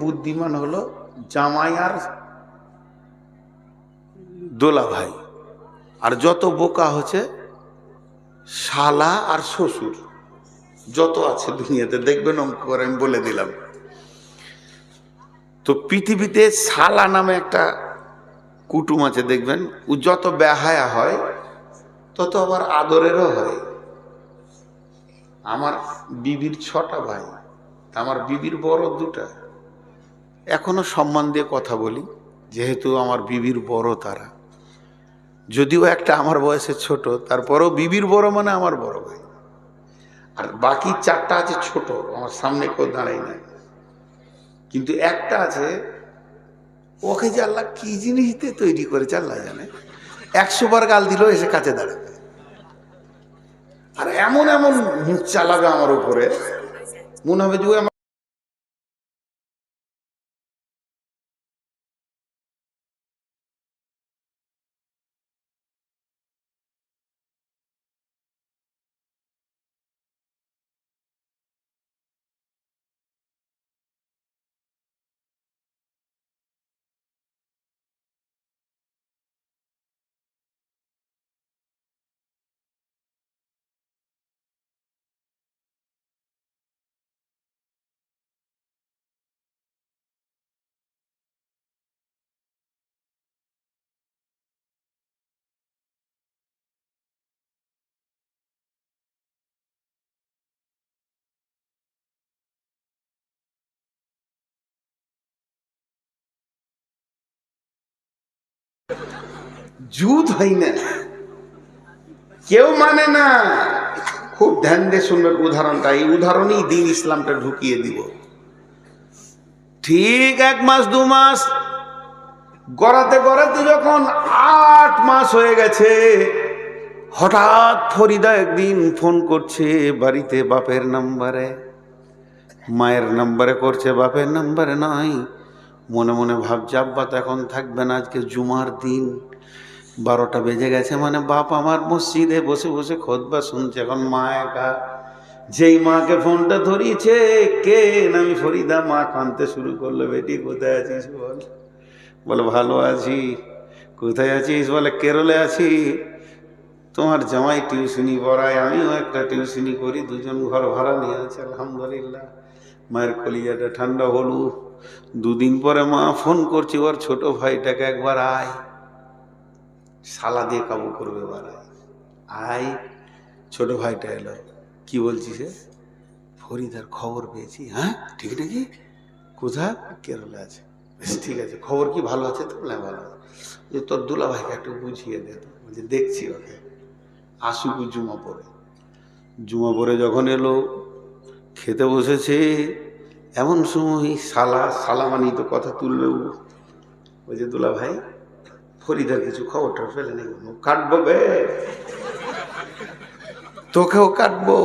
বুদ্ধিমান হলো জামাই আর দোলা ভাই, আর যত বোকা হচ্ছে শালা আর শ্বশুর। যত আছে দুনিয়াতে দেখবেন অঙ্ক করে আমি বলে দিলাম। তো পৃথিবীতে শালা নামে একটা কুটুম আছে, দেখবেন ও যত বেহায়া হয় তত আবার আদরেরও হয়। আমার বিবির 6টা ভাই, আমার বিবির বড় 2টা। এখনো সম্মান দিয়ে কথা বলি, যেহেতু আমার বিবির বড় তারা। যদিও একটা আমার বয়সে ছোট, তারপরেও বিবির বড় মানে আমার বড় ভাই। আর বাকি 4টা আছে ছোট, আমার সামনে কেউ দাঁড়াই নাই। কিন্তু একটা আছে, ওকে যে আল্লাহ কি জিনিস দিয়ে তৈরি করেছে আল্লাহ জানে। 100 বার গাল দিলেও এসে কাছে দাঁড়াবে, আর এমন এমন মুখ চালাবে আমার উপরে, মনে হবে যে আমার জুত হয় না, কেউ মানে না। খুব ধ্যান দিয়ে শুনবেন উদাহরণটা, এই উদাহরণেই দিন ইসলামটা ঢুকিয়ে দিব। ঠিক 1 মাস 2 মাস গড়াতে গড়াতে যখন 8 মাস হয়ে গেছে, হঠাৎ ফরিদা একদিন ফোন করছে বাড়িতে বাপের নাম্বারে। মায়ের নাম্বারে করছে, বাপের নাম্বারে নয়। মনে মনে ভাবছে আব্বা তো এখন থাকবে না, আজকে জুমার দিন, 12টা বেজে গেছে, মানে বাপ আমার মসজিদে বসে বসে খুতবা শুনছে। এখন মা একা। যেই মাকে ফোনটা ধরিয়েছে, কে আমি ফরিদা, মা কাঁদতে শুরু করলো। বেটি কোথায় আছিস বল। বলে ভালো আছি। কোথায় আছিস? বলে কেরলে আছি। তোমার জামাই টিউশনি পড়ায়, আমিও একটা টিউশনি করি, 2জন ঘর ভাড়া নিয়ে আছে আলহামদুলিল্লাহ। মায়ের কলিজাটা ঠান্ডা হলো। 2 দিন পরে মা ফোন করছি, ওর ছোট ভাইটাকে একবার আয়, শালা দিয়ে কাবু করবে, বাড়ায় আয়। ছোট ভাইটা এলো। কি বলছিস? ফরিদার খবর পেয়েছি। হ্যাঁ ঠিক নাকি? কোথায়? কেরলে আছে। বেশ ঠিক আছে, খবর কি ভালো আছে তো? বলে ভালো আছে। যে তোর দুলা ভাইকে একটু বুঝিয়ে দে তো। বলছে দেখছি, ওকে আসুক জুমা পড়ে। জুমা পড়ে যখন এলো, খেতে বসেছে, এমন সময় শালা মানি তো কথা তুলবে। ওই যে দুলা ভাই, ফরিদার কিছু খবরটা ফেলে নেই, কাটবো বে, তোকেও কাটবো।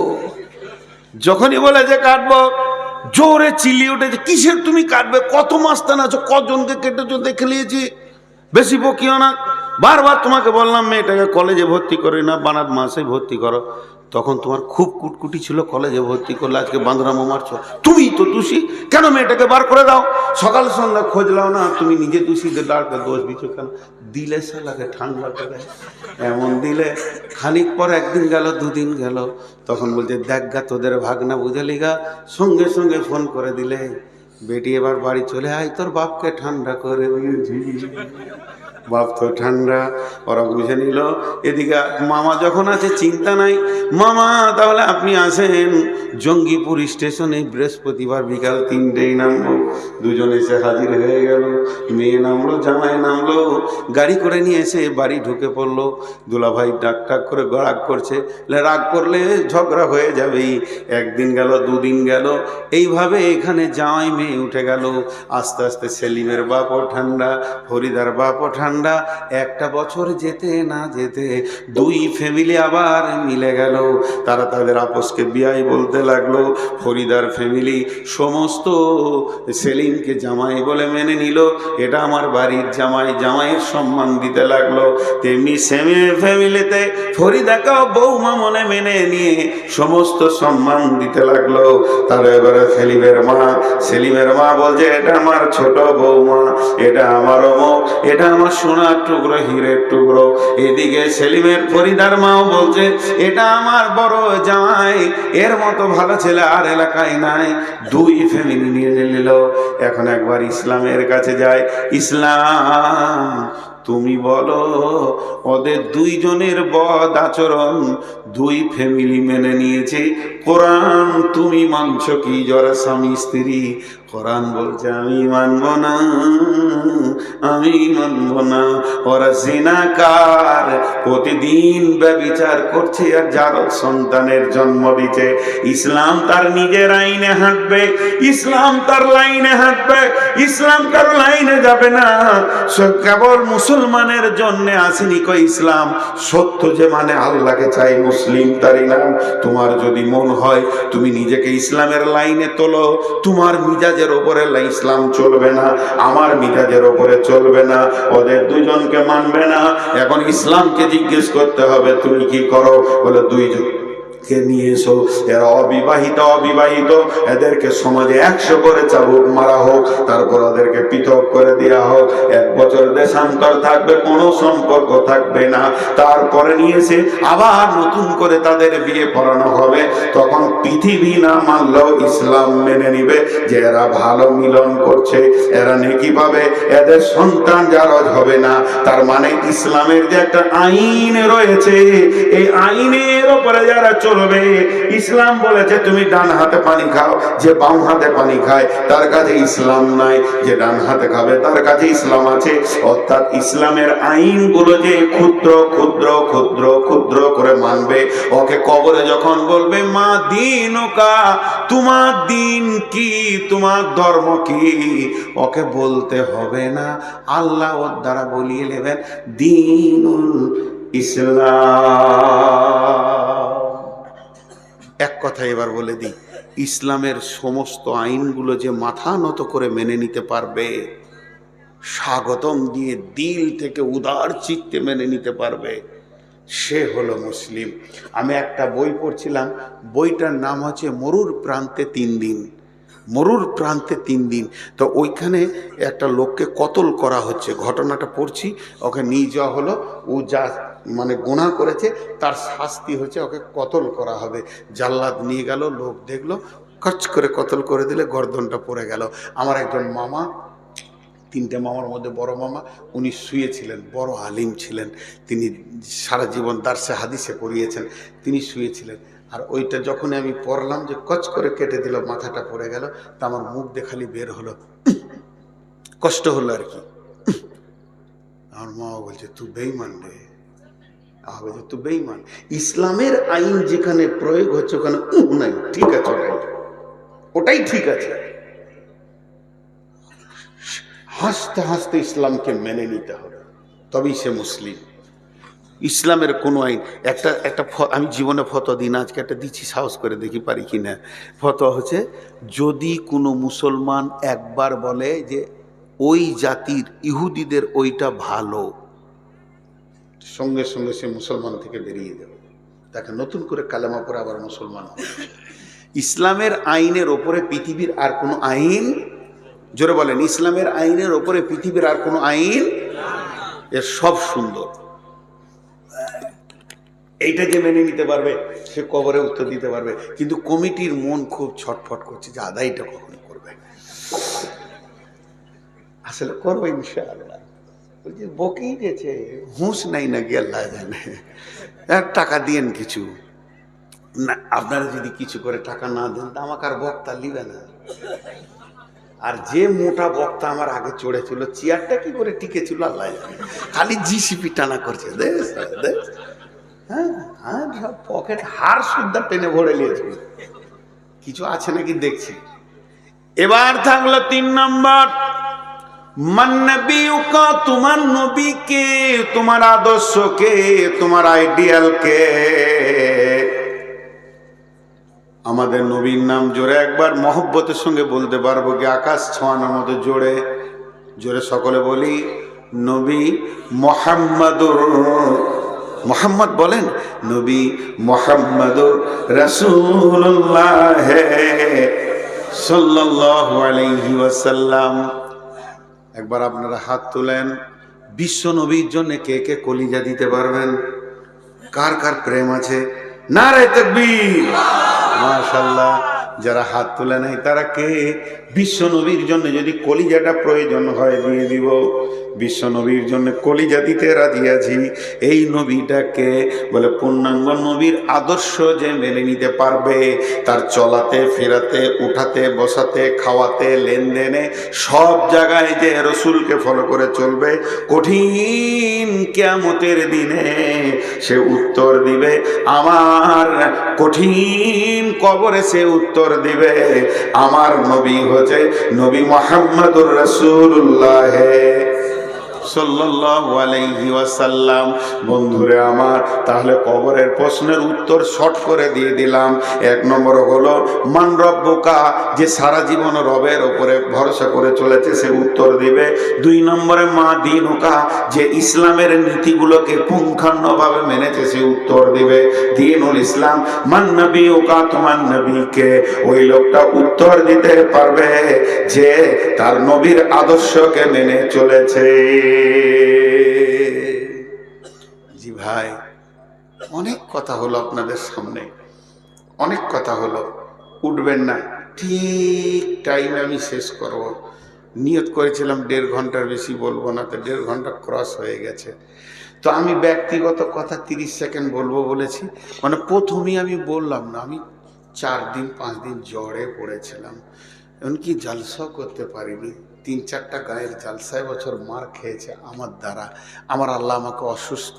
যখনই বলে যে কাটবো, জোরে চিল্লিয়ে উঠেছে, কিসের তুমি কাটবে? কত মাস্তান আছো, কজনকে কেটেছো দেখে নিয়েছি, বেশি বকিও না। বারবার তোমাকে বললাম মেয়েটাকে কলেজে ভর্তি করে না, বানাত মাসে ভর্তি করো। তখন তোমার খুব কুটকুটি ছিল, কলেজে ভর্তি করলে, আজকে বাঁদরামো মারছো। তুমি তো দোষী, কেন মেয়েটাকে বার করে দাও? সকাল সন্ধ্যা খোঁজ লাও না, তুমি নিজে দোষী, দোষ দিচ্ছ কেন? দিলে শালাকে ঠান্ডা করে, এমন দিলে। খানিক পর 1 দিন গেল, 2 দিন গেল, তখন বলছে দেখ গা তোদের ভাগনা বুঝালি গা। সঙ্গে সঙ্গে ফোন করে দিলে, বেটি এবার বাড়ি চলে আয়, তোর বাপকে ঠান্ডা করে দিয়েছি। বাপ তো ঠান্ডা, ওরা বুঝে নিল। এদিকে মামা যখন আছে চিন্তা নাই। মামা তাহলে আপনি আসেন জঙ্গিপুর স্টেশনে, বৃহস্পতিবার বিকাল 3টেই নামবো। 2জন এসে হাজির হয়ে গেল। মেয়ে নামলো, জামাই নামলো, গাড়ি করে নিয়ে এসে বাড়ি ঢুকে পড়লো। দুলাভাই ডাক টাক করে রাগ করছে। রাগ করলে ঝগড়া হয়ে যাবেই। 1 দিন গেল, 2 দিন গেল, এইভাবে এখানে জামাই মেয়ে উঠে গেল। আস্তে আস্তে সেলিমের বাপও ঠান্ডা, ফরিদার বাপও ঠান্ডা। ঠান্ডা। একটা বছর যেতে না যেতে দুই ফ্যামিলি আবার মিলে গেল। তারা তাদের আপসকে বিয়াই বলতে লাগলো। ফরিদার ফ্যামিলি সমস্ত সেলিমকে জামাই বলে মেনে নিল, এটা আমার বাড়ির জামাই, জামাইয়ের সম্মান দিতে লাগলো। তেমনি সেলিমের ফ্যামিলিতে ফরিদাকেও বৌমা মনে মেনে নিয়ে সমস্ত সম্মান দিতে লাগলো। তার এবারে সেলিমের মা বলছে, এটা আমার ছোট বৌমা, এটা আমার অমুক, এটা আমার সোনার টুকরো, হীরের টুকরো। এদিকে সেলিমের ফরিদার মাও বলছে, এটা আমার বড় জামাই, এর মতো ভালো ছেলে আর এলাকায় নাই। দুই ফ্যামিলি নিয়ে নিল। এখন একবার ইসলামের কাছে যায়, ইসলাম তুমি বলো, ওদের দুইজনের বদ আচরণ দুই ফ্যামিলি মেনে নিয়েছে, কোরআন তুমি মানছ কি? যারা স্বামী স্ত্রী, কোরআন বলছে আমি মানব না, আমি মানব না। ওরা জিনাকার, প্রতিদিন ব্যভিচার করছে আর যার সন্তানের জন্ম দিচ্ছে। ইসলাম তার নিজের আইনে হাঁটবে, ইসলাম তার লাইনে হাঁটবে, ইসলাম তার লাইনে যাবে না। কেবল মুসলমানের জন্য আসেনি কো ইসলাম, সত্য যে মানে আল্লাহকে চাই, মুসলিম তারই নাম। তোমার যদি মন হয় তুমি নিজেকে ইসলামের লাইনে তোলো, তোমার মিজাজের ওপরে ইসলাম চলবে না, আমার মিজাজের ওপরে চলবে না, ওদের দুজনকে মানবে না। এখন ইসলামকে জিজ্ঞেস করতে হবে তুমি কি করো? বলে দুইজন কে নিয়ে এসো, এরা অবিবাহিত, এদেরকে সমাজে 100 করে চাবুক মারা হোক, তারপর ওদেরকে পৃথক করে দেওয়া হোক, 1 বছর দেশান্তর থাকবে, কোনো সম্পর্ক থাকবে না। তারপরে নিয়ে এসে আবার নতুন করে তাদের বিয়ে পড়ানো হবে। তখন পৃথিবী না মানলেও ইসলাম মেনে নিবে যে এরা ভালো মিলন করছে, এরা নেকি পাবে, এদের সন্তান জারজ হবে না। তার মানে ইসলামের যে একটা আইন রয়েছে, এই আইনের উপরে যারা চলবে, ইসলাম বলেছে তুমি ডান হাতে পানি খাও, যে বাম হাতে পানি খায় তার কাছে ইসলাম নাই, যে ডান হাতে খাবে তার কাছে ইসলাম আছে। অর্থাৎ ইসলামের আইনগুলো যে ক্ষুদ্র ক্ষুদ্র ক্ষুদ্র ক্ষুদ্র করে মানবে, ওকে কবরে যখন বলবে মা দীনুকা, তোমার দিন কি, তোমার ধর্ম কি, ওকে বলতে হবে না, আল্লাহ ওর দ্বারা বলিয়ে নেবেন দীনুল ইসলাম। এক কথা এবার বলে দিই, ইসলামের সমস্ত আইনগুলো যে মাথা নত করে মেনে নিতে পারবে, স্বাগতম দিয়ে দিল থেকে উদার চিত্তে মেনে নিতে পারবে, সে হলো মুসলিম। আমি একটা বই পড়ছিলাম, বইটার নাম হচ্ছে মরুর প্রান্তে 3 দিন। মরুর প্রান্তে 3 দিন। তো ওইখানে একটা লোককে কতল করা হচ্ছে, ঘটনাটা পড়ছি, ওকে নিয়ে যাওয়া হলো, ও যা মানে গুনাহ করেছে তার শাস্তি হচ্ছে ওকে কতল করা হবে। জাল্লাদ নিয়ে গেল, লোক দেখলো, কচ করে কতল করে দিলে গর্দনটা পড়ে গেল। আমার একজন মামা, 3টে মামার মধ্যে বড় মামা, উনি শুয়েছিলেন, বড় আলিম ছিলেন, তিনি সারা জীবন দার্সে হাদিসে পড়িয়েছেন, তিনি শুয়েছিলেন। আর ওইটা যখন আমি পড়লাম যে কচ করে কেটে দিল, মাথাটা পড়ে গেল, তা আমার মুখ দেখালি বের হলো, কষ্ট হলো আর কি। আমার মা বলছে তুই বেঈমান রে, বলছে তুই বেঈমান। ইসলামের আইন যেখানে প্রয়োগ হচ্ছে ওখানে নাই, ঠিক আছে, ওটাই ঠিক আছে। হাসতে হাসতে ইসলামকে মেনে নিতে হবে, তবেই সে মুসলিম। ইসলামের কোনো আইন একটা আমি জীবনে ফতোয়া দিই না, আজকে একটা দিচ্ছি, সাহস করে দেখি পারি কি না। ফতোয়া হচ্ছে, যদি কোনো মুসলমান একবার বলে যে ওই জাতির ইহুদিদের ওইটা ভালো, সঙ্গে সঙ্গে সে মুসলমান থেকে বেরিয়ে যাবে, তাকে নতুন করে কালেমা পড়ে আবার মুসলমান হবে। ইসলামের আইনের ওপরে পৃথিবীর আর কোনো আইন, জোরে বলেন, ইসলামের আইনের ওপরে পৃথিবীর আর কোনো আইন, এর সব সুন্দর। এইটা যে মেনে নিতে পারবে সে কবরে উত্তর দিতে পারবে। কিন্তু কমিটির মন খুব ছটফট করছে যে আদায়টা কখন করবে। আসলে করবে ইনশাআল্লাহ। বলছি বকেই গেছে, হুঁশ নাই নাকি আল্লাহ জানে। টাকা দিয়েন কিছু না, আপনারা যদি কিছু করে টাকা না দেন তা আমাকে আর বক্তা লিবে না। আর যে মোটা বক্তা আমার আগে চড়েছিল, চেয়ারটা কি করে টিকে ছিল আল্লাহ জানে, খালি জিসিপি টানা করছে, হ্যাঁ হ্যাঁ, সব পকেট হার সুদ্ধা টেনে ভরে নিয়েছে, কিছু আছে নাকি দেখছি। এবার থাকলো 3 নম্বর, মান নবিয়ুকা, তোমার নবী কে, তোমার আদর্শ কে, তোমার আইডিয়াল কে? আমাদের নবীর নাম জোরে একবার মহব্বতের সঙ্গে বলতে পারবো কি? আকাশ ছোঁয়ানোর মতো জোরে জোরে সকলে বলি, নবী মুহাম্মাদুর, মোহাম্মদ বলেন, নবী মুহাম্মাদুর রাসূলুল্লাহ সাল্লাল্লাহু আলাইহি ওয়াসাল্লাম। একবার আপনারা হাত তুলেন, বিশ্ব নবীর জন্য কে কে কলিজা দিতে পারবেন? কার কার প্রেম আছে? নারে তাকবীর, মাশাআল্লাহ। যারা হাত তুলে নাই তারা কে? বিশ্ব নবীর জন্য যদি কলিজাটা প্রয়োজন হয় দিয়ে দিব, বিশ্ব নবীর জন্য কলিজা দিতে রাজি আছি। এই নবীটাকে বলে পূর্ণাঙ্গ নবীর আদর্শ যে মেনে নিতে পারবে, তার চলাতে ফেরাতে, উঠাতে বসাতে, খাওয়াতে, লেনদেনে সব জায়গায় যে রসুলকে ফলো করে চলবে, কঠিন কিয়ামতের দিনে সে উত্তর দিবে আমার, কঠিন কবরে সে উত্তর দিবে আমার নবী হচ্ছে নবী মুহাম্মদুর রাসূলুল্লাহ সাল্লাল্লাহু আলাইহি ওয়াসাল্লাম। বন্ধুরে আমার, তাহলে কবরের প্রশ্নের উত্তর শর্ট করে দিয়ে দিলাম। এক নম্বর হলো মান রব্বুকা, যে সারা জীবন রবের উপরে ভরসা করে চলেছে সে উত্তর দিবে। দুই নম্বরে মা দীনুকা, যে ইসলামের নীতিগুলোকে পুঙ্খানুভাবে মেনেছে সে উত্তর দিবে দ্বীনুল ইসলাম। মান নবিয়ুকা, তোমার নবীকে, ওই লোকটা উত্তর দিতে পারবে যে তার নবীর আদর্শকে মেনে চলেছে। জি ভাই, অনেক কথা হলো আপনাদের সামনে, অনেক কথা হলো, উঠবেন না, ঠিক টাইমে আমি শেষ করব। নিয়ত করেছিলাম 1.5 ঘন্টার বেশি বলবো না, তো 1.5 ঘন্টা ক্রস হয়ে গেছে। তো আমি ব্যক্তিগত কথা 30 সেকেন্ড বলবো বলেছি, মানে প্রথমেই আমি বললাম না, আমি 4 দিন 5 দিন জ্বরে পড়েছিলাম, এমনকি জালসাও করতে পারিনি। 3-4টা গায়ের জালসায় বছর মার খেয়েছে আমার দ্বারা। আমার আল্লাহ আমাকে অসুস্থ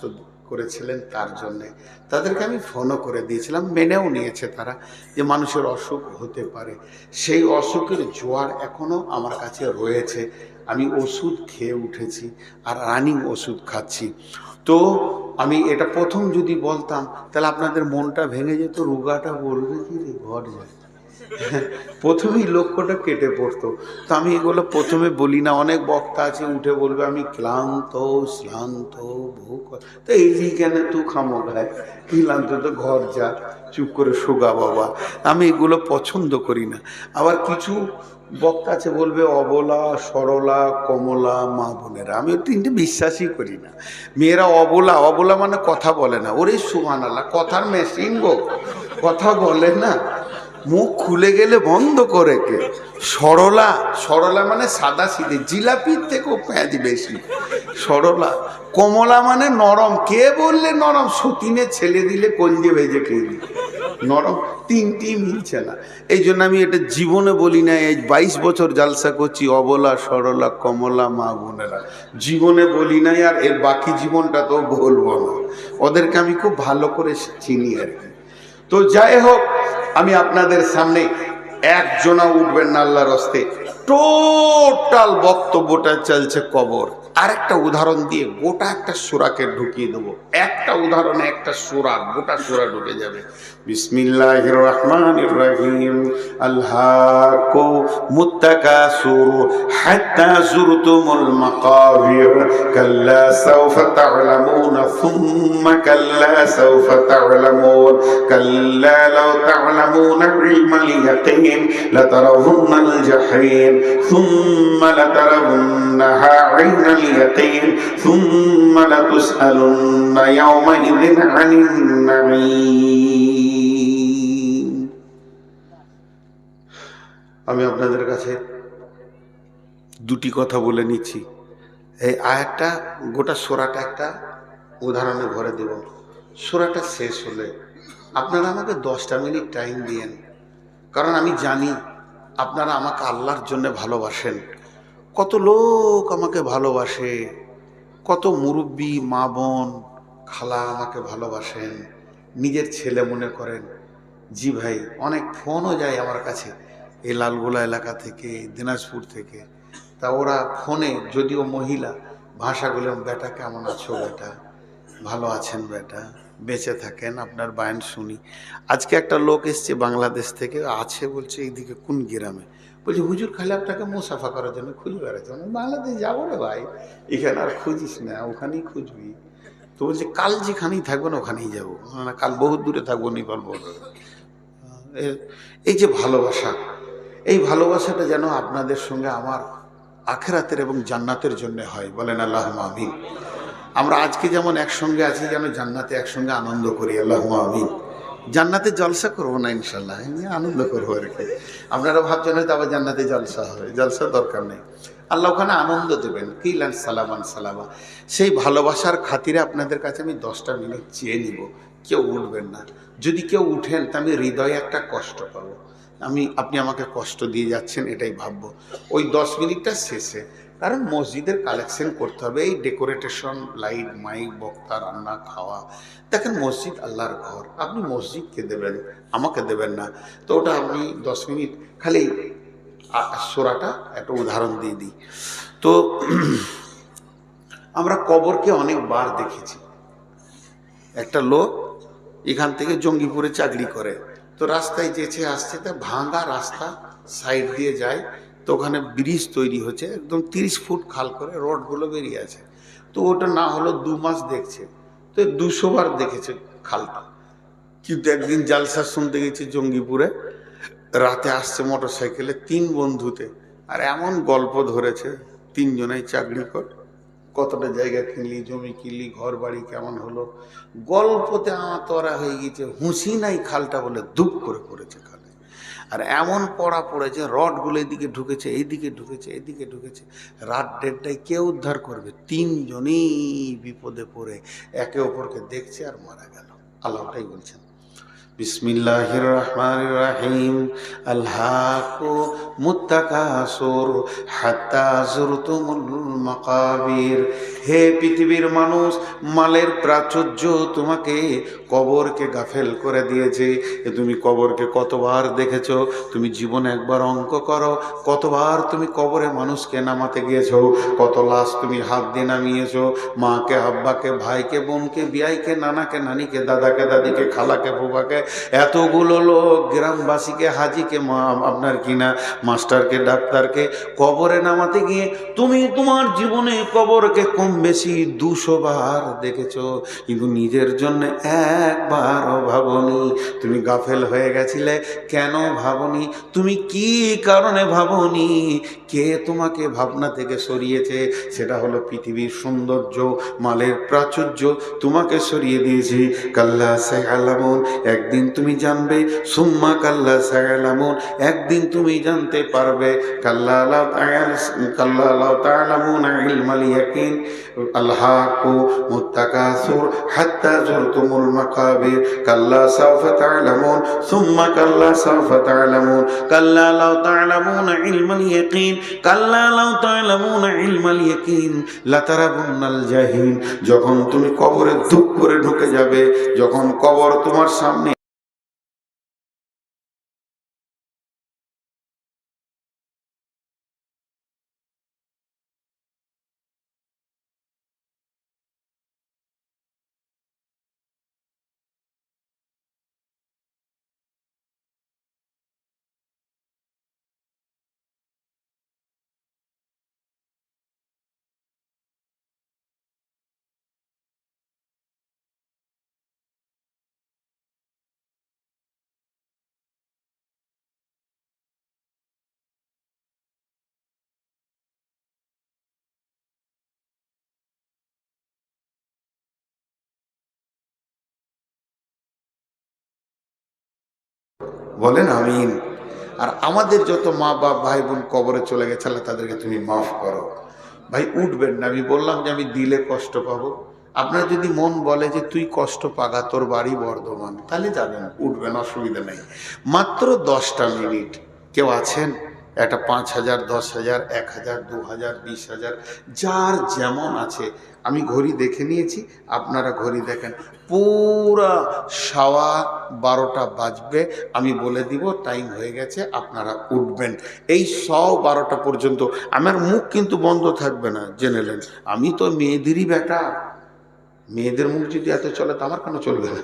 করেছিলেন, তার জন্যে তাদেরকে আমি ফোনও করে দিয়েছিলাম, মেনেও নিয়েছে তারা যে মানুষের অসুখ হতে পারে। সেই অসুখের জোয়ার এখনও আমার কাছে রয়েছে, আমি ওষুধ খেয়ে উঠেছি আর রানিং ওষুধ খাচ্ছি। তো আমি এটা প্রথম যদি বলতাম তাহলে আপনাদের মনটা ভেঙে যেত, রোগাটা বলবে কি রে ঘর যায়, প্রথমেই লক্ষ্যটা কেটে পড়তো। তো আমি এগুলো প্রথমে বলি না, অনেক বক্তা আছে উঠে বলবে আমি ক্লান্ত শ্রান্ত ভুক, তো এই কেন তুই খামো গায় ক্লান্ত, তো ঘর যা, চুপ করে শোগা বাবা। আমি এগুলো পছন্দ করি না। আবার কিছু বক্তা আছে বলবে অবলা সরলা কমলা মা বোনেরা, আমি 3টে বিশ্বাসই করি না। মেয়েরা অবলা, অবলা মানে কথা বলে না, ওরে সুবহানাল্লাহ, কথার মেশিন গো, কথা বলে না, মুখ খুলে গেলে বন্ধ করে কে। সরলা, সরলা মানে সাদা সিধে, জিলাপির থেকেও পেঁয়াজ বেশি সরলা। কমলা মানে নরম, কে বললে নরম, সতীনে ছেলে দিলে কলজে ভেজে খেয়ে দিলে নরম, 3টি মিলছে না। এই জন্য আমি এটা জীবনে বলি না। এই 22 বছর জালসা করছি, অবলা সরলা কমলা মা বোনেরা জীবনে বলি নাই, আর এর বাকি জীবনটা তো বলবো না, ওদেরকে আমি খুব ভালো করে চিনি আর কি। তো যাই হোক, আমি আপনাদের সামনে একজনা উঠবেন না আল্লাহর হস্তে, টোটাল বক্তব্যটা চলছে কবর। আরেকটা উদাহরণ দিয়ে গোটা একটা সূরাকে ঢুকিয়ে দেবো, একটা উদাহরণে একটা সূরা, গোটা সূরা ঢুকে যাবে। বিসমিল্লাহির রহমানির রহিম। আল্লাহকু মুত্তাকাসুর হাত্তা যুরতুমুল মাকাবির কাল্লা সাওফা তা'লামুনা সুম্মা কাল্লা সাওফা তা'লামুন কাল্লা লাউ তা'লামুনা ইলমাল ইয়াকিন লাতারাউন্নাল জাহিম সুম্মা লাতারাউন্নাহা আইনাল ইয়াকিন সুম্মা লাতুসআলুন্না ইয়াওমাইযিন আনিন নাঈম। আমি আপনাদের কাছে 2টি কথা বলে নিচ্ছি। এই আয়াতটা, গোটা সূরাটা একটা উদাহরণে ভরে দেব। সূরাটা শেষ হলে আপনারা আমাকে 10টা মিনিট টাইম দিয়েন, কারণ আমি জানি আপনারা আমাকে আল্লাহর জন্য ভালোবাসেন। কত লোক আমাকে ভালোবাসে, কত মুরব্বী মা বোন খালা আমাকে ভালোবাসেন, নিজের ছেলে মনে করেন। জি ভাই, অনেক ফোনও যায় আমার কাছে এই লালগোলা এলাকা থেকে, দিনাজপুর থেকে। তা ওরা ফোনে, যদিও মহিলা, ভাষাগুলো, বেটা কেমন আছো বেটা, ভালো আছেন বেটা, বেঁচে থাকেন, আপনার বায়ান শুনি। আজকে একটা লোক এসছে বাংলাদেশ থেকে, আছে বলছে এইদিকে কোন গ্রামে, বলছে হুজুর খালি আপনাকে মুসাফা করার জন্য খুঁজে বেড়াচ্ছে। আমি বাংলাদেশ যাবো রে ভাই, এখানে আর খুঁজিস না, ওখানেই খুঁজবি। তো বলছে কাল যেখানেই থাকবেন ওখানেই যাবো। না কাল বহুত দূরে থাকবো, নেপাল বর্ডারে। এই যে ভালোবাসা, এই ভালোবাসাটা যেন আপনাদের সঙ্গে আমার আখেরাতের এবং জান্নাতের জন্য হয়, বলেন আল্লাহুম্মা আমিন। আমরা আজকে যেমন একসঙ্গে আছি, যেন জান্নাতে একসঙ্গে আনন্দ করি, আল্লাহুম্মা আমিন। জান্নাতে জলসা করবো না ইনশাল্লাহ, এমনি আনন্দ করবো আর কি। আপনারা ভাবছেন হয়তো আবার জান্নাতে জলসা হবে, জলসার দরকার নেই। আল্লাহ ওখানে আনন্দ দেবেন, কিলান সালামান সালামা। সেই ভালোবাসার খাতিরে আপনাদের কাছে আমি 10টা মিনিট চেয়ে নিব, কেউ উঠবেন না। যদি কেউ উঠেন তা আমি হৃদয়ে একটা কষ্ট পাবো, আপনি আমাকে কষ্ট দিয়ে যাচ্ছেন এটাই ভাববো ওই 10 মিনিটটা শেষে। কারণ মসজিদের কালেকশন করতে হবে, এই ডেকোরেটেশন, লাইট, মাইক, বক্তা, রান্না, খাওয়া। দেখেন মসজিদ আল্লাহর ঘর, আপনি মসজিদকে দেবেন, আমাকে দেবেন না। তো ওটা আমি 10 মিনিট খালি সূরাটা একটা উদাহরণ দিয়ে দিই। তো আমরা কবরকে অনেকবার দেখেছি। একটা লোক এখান থেকে জঙ্গিপুরে চাকরি করে, তো রাস্তায় যেছে আসছে, তা ভাঙা রাস্তা সাইড দিয়ে যায়, তো ওখানে ব্রিজ তৈরি হচ্ছে, একদম 30 ফুট খাল করে রডগুলো বেরিয়ে আছে। তো ওটা না হলো 2 মাস দেখছে, তো 200 বার দেখেছে খালটা। কিন্তু একদিন জালসা শুনতে গেছে জঙ্গিপুরে, রাতে আসছে মোটর সাইকেলে 3 বন্ধুতে, আর এমন গল্প ধরেছে, 3 জনেই চাকরি কর, কতটা জায়গা কিনলি, জমি কিনলি, ঘর বাড়ি কেমন হলো, গল্পতে আতরা হয়ে গেছে। হুঁশি নাই খালটা বলে ধুপ করে পড়েছে খালে। আর এমন পড়া পড়েছে, রডগুলো এদিকে ঢুকেছে, এইদিকে ঢুকেছে, এদিকে ঢুকেছে। রাত 1:30টায় কে উদ্ধার করবে? 3 জনই বিপদে পড়ে একে অপরকে দেখছে আর মারা গেল। আল্লাহটাই বলছেন বিসমিল্লাহির রহমানির রহিম, আল্লাহকুমুত তাকাসুর হাত্তা যুরতুমুল মাকাবির। হে পৃথিবীর মানুষ, মালের প্রাচুর্য তোমাকে কবরকে গাফেল করে দিয়েছে। তুমি কবরকে কতবার দেখেছো? তুমি জীবনে একবার অঙ্ক করো, কতবার তুমি কবরে মানুষকে নামাতে গিয়েছো, কত লাশ তুমি হাত দিয়ে নামিয়েছো, মাকে, আব্বাকে, ভাইকে, বোনকে, বিয়াইকে, নানাকে, নানিকে, দাদাকে, দাদিকে, খালাকে, ফুফাকে, এতগুলো লোক, গ্রামবাসীকে, হাজিকে, আপনার কিনা মাস্টারকে, ডাক্তারকে কবরে নামাতে গিয়ে তুমি তোমার জীবনে কবরকে কম বেশি 200 বার দেখেছো, কিন্তু নিজের জন্য একবারও ভাবনি। তুমি গাফেল হয়ে গেছিলে, কেন ভাবনি? তুমি কি কারণে ভাবনি? কে তোমাকে ভাবনা থেকে সরিয়েছে? সেটা হলো পৃথিবীর সৌন্দর্য, মালের প্রাচুর্য তোমাকে সরিয়ে দিয়েছে। কাল্লা সায়ালামুন, একদিন তুমি জানবে। সুম্মা কাল্লা সায়ালামুন, একদিন তুমি জানতে পারবে। কাল্লা লাউ তা'লামুনা ইলমাল ইয়াকিন আলহাকুমুত তাকাসুর হাত্তা যুরতুমুল মাকাবির। কাল্লা সাওফা তা'লামুন সুম্মা কাল্লা সাওফা তা'লামুন কাল্লা লাউ তা'লামুনা ইলমাল ইয়াকিন কাল্লা লাউ তা'লামুনা ইলমাল ইয়াকিন লাতারাবুন্নাল জাহিম। যখন তুমি কবরে ধুপ করে ঢুকে যাবে, যখন কবর তোমার সামনে বলেন আমিন। আর আমাদের যত মা বাপ, ভাই বোন কবরে চলে গেছে, আল্লাহ তাদেরকে তুমি মাফ করো। ভাই উঠবেন না, আমি বললাম যে আমি দিলে কষ্ট পাবো। আপনার যদি মন বলে যে তুই কষ্ট পাগা, তোর বাড়ি বর্ধমান, তাহলে যাবেন, উঠবেন, অসুবিধা নেই। মাত্র 10টা মিনিট। কেউ আছেন? একটা 5,000, 10,000, 1,000, 2,000, 20,000, যার যেমন আছে। আমি ঘড়ি দেখে নিয়েছি, আপনারা ঘড়ি দেখেন। পুরা 12:15 বাজবে, আমি বলে দিব টাইম হয়ে গেছে, আপনারা উঠবেন। এই 12:15 পর্যন্ত আমার মুখ কিন্তু বন্ধ থাকবে না, জেনে নেন। আমি তো মেয়েদেরই বেটা, মেয়েদের মুখ যদি এত চলে তো আমার কেন চলবে না?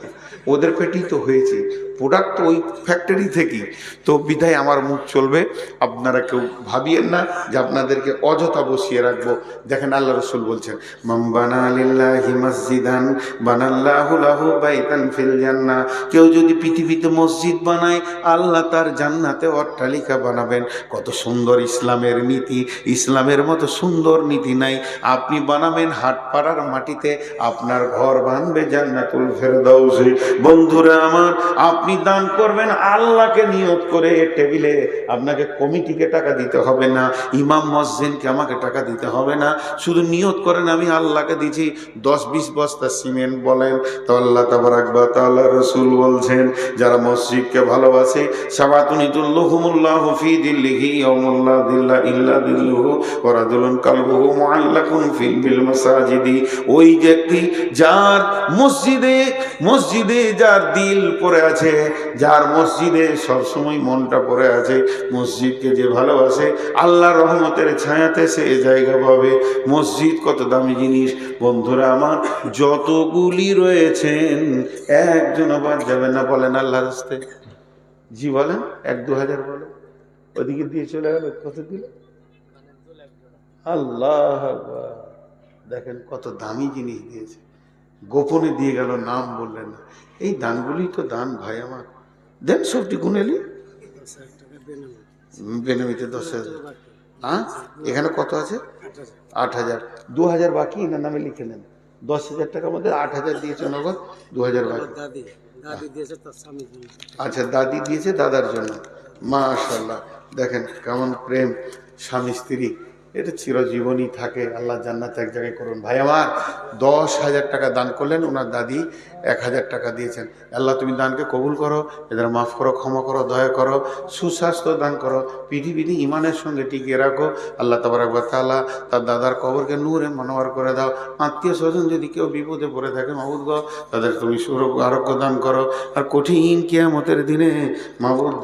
ওদের পেটেই তো হয়েছে, প্রোডাক্ট তো ওই ফ্যাক্টরি থেকেই, তো বিধায় আমার মুখ চলবে। আপনারা কেউ ভাবিয়েন না যে আপনাদেরকে অযথা বসিয়ে রাখবো। দেখেন আল্লাহ রাসূল বলছেন, মান বানা লিল্লাহি মসজিদান বানাল্লাহু লাহু বাইতান ফিল জান্নাহ। কেউ যদি পৃথিবীতে মসজিদ বানায়, আল্লাহ তার জান্নাতে অট্টালিকা বানাবেন। কত সুন্দর ইসলামের নীতি, ইসলামের মতো সুন্দর নীতি নাই। আপনি বানাবেন হাটপাড়ার মাটিতে, আপনার ঘর বানবে জান্নাতুল ফেরদাউসে। বন্ধুরা আমার, আপনি দান করবেন আল্লাহকে নিয়ত করে টেবিলে, আপনাকে কমিটিকে টাকা দিতে হবে না, ইমাম মসজিদকে আমাকে টাকা দিতে হবে না। শুধু নিয়ত করেন আমি আল্লাহকে দিয়েছি 10-20 বস্তা সিমেন্ট বলেন, তো আল্লাহ তাবারাক ওয়া তাআলা রাসূল বলছেন যারা মসজিদকে ভালোবাসে, সাবাতুন ইদুল্লাহুমুল্লাহু ফি দিল্লিহি ইয়াউমুল লা দিল্লা ইল্লা দিল্লুহু ওয়া রাজুলুন কালবুহু মুআল্লাকুন বিল মাসাজিদি। ওই ব্যক্তি যার মসজিদে যার দিল পড়ে আছে, যার মসজিদে সবসময় মনটা পড়ে আছে, মসজিদকে যে ভালোবাসে, আল্লাহর রহমতের ছায়াতে সে জায়গা পাবে। মসজিদ কত দামি জিনিস বন্ধুরা আমার, যতগুলি রয়েছেন একজন আবার যাবে না, বলেন আল্লাহ রাস্তায়। জি বলেন, 1-2 হাজার বলেন। ওদিকে দিয়ে চলে গেল, কত দিল? আল্লাহ আকবার। দেখেন কত দামি জিনিস দিয়েছে, গোপনে দিয়ে গেল, নাম বললেন না। এই দানগুলি তো দান ভাই আমার। দেন সবটি গুনেলি, বেনামিতে 10,000। হ্যাঁ, এখানে কত আছে? 8,000। 2,000 বাকি না নামে লিখে নেন। 10,000 টাকার মধ্যে 8,000 দিয়েছে নগদ, 2,000 বাকি। আচ্ছা, দাদি দিয়েছে দাদার জন্য। মাশাআল্লাহ, দেখেন কেমন প্রেম স্বামী স্ত্রী, এটা চিরজীবনই থাকে। আল্লাহ জান্নাত এক জায়গায় করুন। ভাই আমার 10,000 টাকা দান করলেন, ওনার দাদি 1,000 টাকা দিয়েছেন। আল্লাহ তুমি দানকে কবুল করো, এদের মাফ করো, ক্ষমা করো, দয়া করো, সুস্বাস্থ্য দান করো, পৃথিবীতে ইমানের সঙ্গে টিকিয়ে রাখো। আল্লাহ তাবারাক ওয়া তাআলা তার দাদার কবরকে নূরে মনোয়ার করে দাও। আত্মীয় স্বজন যদি কেউ বিপদে পড়ে থাকে মাবুদ গো, তাদের তুমি আরোগ্য দান করো। আর কঠিন কিয়ামতের দিনে মাবুদ